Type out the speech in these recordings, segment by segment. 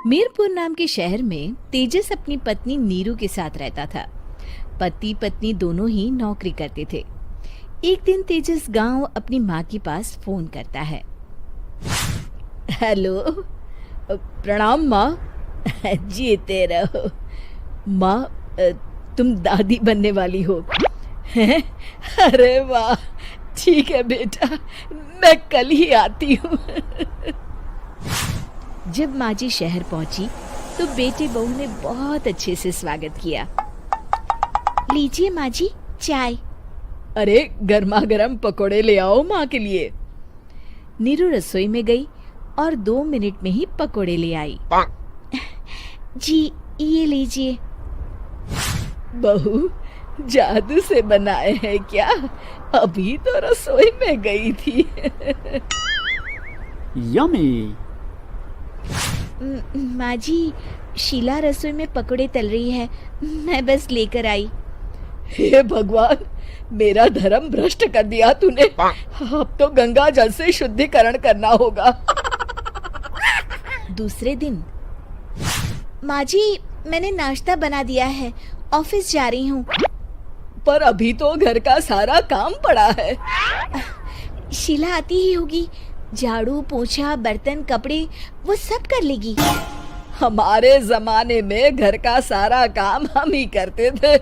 मीरपुर नाम के शहर में तेजस अपनी पत्नी नीरू के साथ रहता था। पति पत्नी दोनों ही नौकरी करते थे। एक दिन तेजस गांव अपनी माँ के पास फोन करता है। हेलो, प्रणाम माँ। जीते रहो माँ, तुम दादी बनने वाली हो हैं? अरे वाह, ठीक है बेटा, मैं कल ही आती हूँ। जब माँ जी शहर पहुंची तो बेटे बहू ने बहुत अच्छे से स्वागत किया। लीजिए माँ जी, चाय। अरे गर्मा गर्म पकोड़े ले आओ माँ के लिए। नीरू रसोई में गई और 2 मिनट में ही पकोड़े ले आई। जी ये लीजिए। बहू जादू से बनाए हैं क्या? अभी तो रसोई में गई थी। यम्मी। माँ जी, शीला रसोई में पकोड़े तल रही है, मैं बस लेकर आई। हे भगवान, मेरा धर्म भ्रष्ट कर दिया तूने। अब तो गंगा जल से शुद्धिकरण करना होगा। दूसरे दिन, माँ जी मैंने नाश्ता बना दिया है, ऑफिस जा रही हूँ। पर अभी तो घर का सारा काम पड़ा है। शीला आती ही होगी, झाड़ू पोछा बर्तन कपड़े वो सब कर लेगी। हमारे जमाने में घर का सारा काम हम ही करते थे।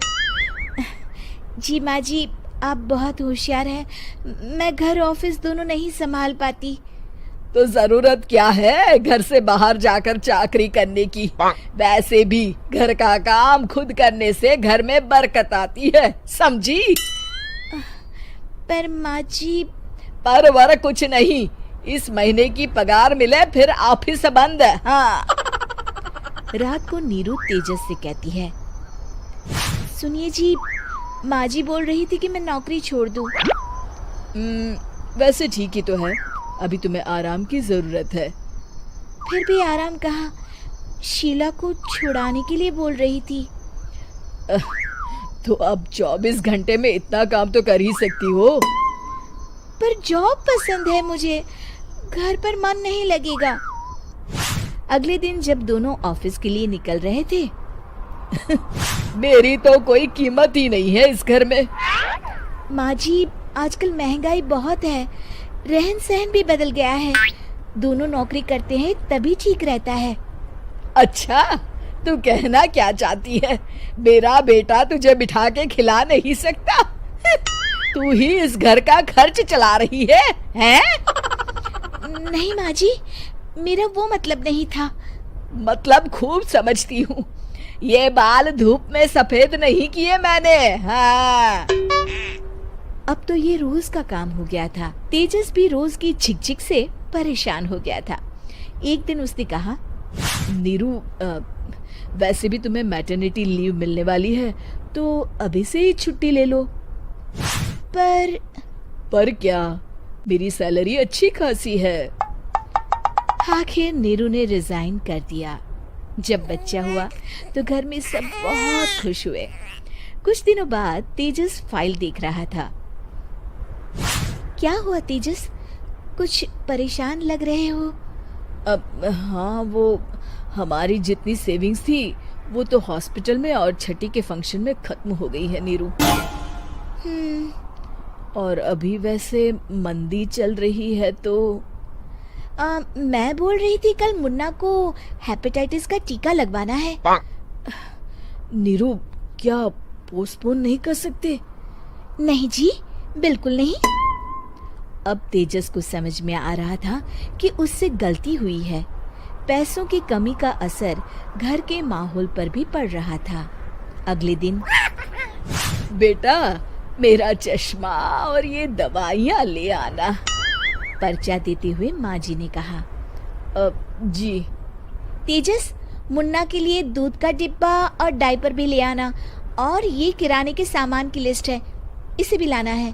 जी माँ जी, आप बहुत होशियार हैं, मैं घर ऑफिस दोनों नहीं संभाल पाती। तो जरूरत क्या है घर से बाहर जाकर चाकरी करने की? वैसे भी घर का काम खुद करने से घर में बरकत आती है, समझी? पर माँ जी। पर वर कुछ नहीं, इस महीने की पगार मिले फिर ऑफिस बंद। हाँ। रात को नीरू तेजस से कहती है, सुनिए जी, माँ जी बोल रही थी कि मैं नौकरी छोड़ दूं। वैसे ठीक ही तो है, अभी तुम्हें आराम की जरूरत है। फिर भी आराम कहाँ, शीला को छुड़ाने के लिए बोल रही थी। तो अब 24 घंटे में इतना काम तो कर ही सकती हो। पर जॉब पसंद है मुझे, घर पर मन नहीं लगेगा। अगले दिन जब दोनों ऑफिस के लिए निकल रहे थे, मेरी तो कोई कीमत ही नहीं है इस घर में। माँ जी, आजकल महंगाई बहुत है, रहन सहन भी बदल गया है, दोनों नौकरी करते हैं तभी ठीक रहता है। अच्छा, तू कहना क्या चाहती है? मेरा बेटा तुझे बिठा के खिला नहीं सकता? तू ही इस घर का खर्च चला रही है, हैं? नहीं माँ जी, मेरा वो मतलब नहीं था। मतलब खूब समझती हूँ, ये बाल धूप में सफेद नहीं किए मैंने। हाँ। अब तो ये रोज का काम हो गया था। तेजस भी रोज की झिकझिक से परेशान हो गया था। एक दिन उसने कहा, नीरू, वैसे भी तुम्हें मैटरनिटी लीव मिलने वाली है, तो अभी से ही छुट्टी ले लो। पर क्या, मेरी सैलरी अच्छी खासी है। आखिर नीरू ने रिजाइन कर दिया। जब बच्चा हुआ तो घर में सब बहुत खुश हुए। कुछ दिनों बाद तेजस फाइल देख रहा था। क्या हुआ तेजस, कुछ परेशान लग रहे हो? हाँ, वो हमारी जितनी सेविंग्स थी वो तो हॉस्पिटल में और छठी के फंक्शन में खत्म हो गई है नीरू। और अभी वैसे मंदी चल रही है तो मैं बोल रही थी कल मुन्ना को हेपेटाइटिस का टीका लगवाना है। नीरू, क्या पोस्टपोन नहीं कर सकते? नहीं जी, बिल्कुल नहीं। अब तेजस को समझ में आ रहा था कि उससे गलती हुई है। पैसों की कमी का असर घर के माहौल पर भी पड़ रहा था। अगले दिन, बेटा मेरा चश्मा और ये दवाइयाँ ले आना, पर्चा देते हुए माँ जी ने कहा। जी। तेजस, मुन्ना के लिए दूध का डिब्बा और डायपर भी ले आना, और ये किराने के सामान की लिस्ट है, इसे भी लाना है।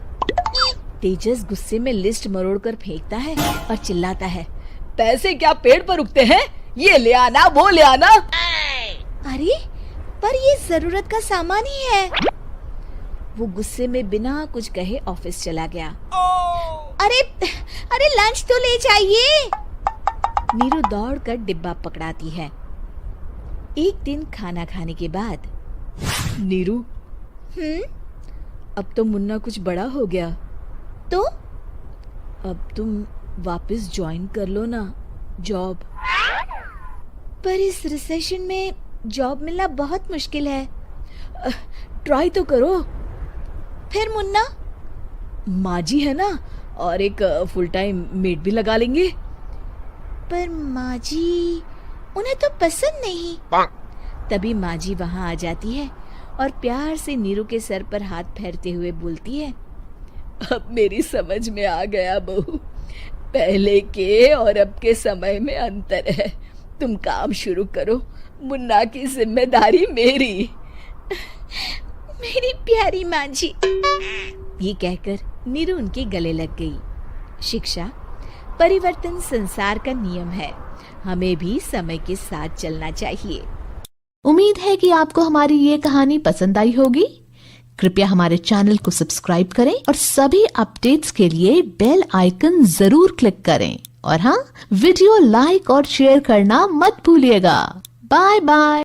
तेजस गुस्से में लिस्ट मरोड़कर फेंकता है और चिल्लाता है, पैसे क्या पेड़ पर उगते हैं? ये ले आना, वो ले आना। अरे पर ये जरूरत का सामान ही है। वो गुस्से में बिना कुछ कहे ऑफिस चला गया। अरे लंच तो ले जाइए। नीरू दौड़कर डिब्बा पकड़ाती है। एक दिन खाना खाने के बाद, नीरू, अब तो मुन्ना कुछ बड़ा हो गया, तो अब तुम वापस ज्वाइन कर लो ना जॉब। पर इस रिसेशन में जॉब मिलना बहुत मुश्किल है। ट्राई तो करो। फिर मुन्ना, माँ जी है ना, और एक फुल टाइम मेड भी लगा लेंगे। पर माँ जी, उन्हें तो पसंद नहीं। तभी माँ जी वहाँ आ जाती है और प्यार से नीरू के सर पर हाथ फेरते हुए बोलती है, अब मेरी समझ में आ गया बहू, पहले के और अब के समय में अंतर है। तुम काम शुरू करो, मुन्ना की जिम्मेदारी मेरी। मेरी प्यारी माँ जी। ये कहकर नीरू उनके गले लग गई। शिक्षा, परिवर्तन संसार का नियम है, हमें भी समय के साथ चलना चाहिए। उम्मीद है कि आपको हमारी ये कहानी पसंद आई होगी। कृपया हमारे चैनल को सब्सक्राइब करें और सभी अपडेट्स के लिए बेल आइकन जरूर क्लिक करें। और हाँ, वीडियो लाइक और शेयर करना मत भूलिएगा। Bye bye.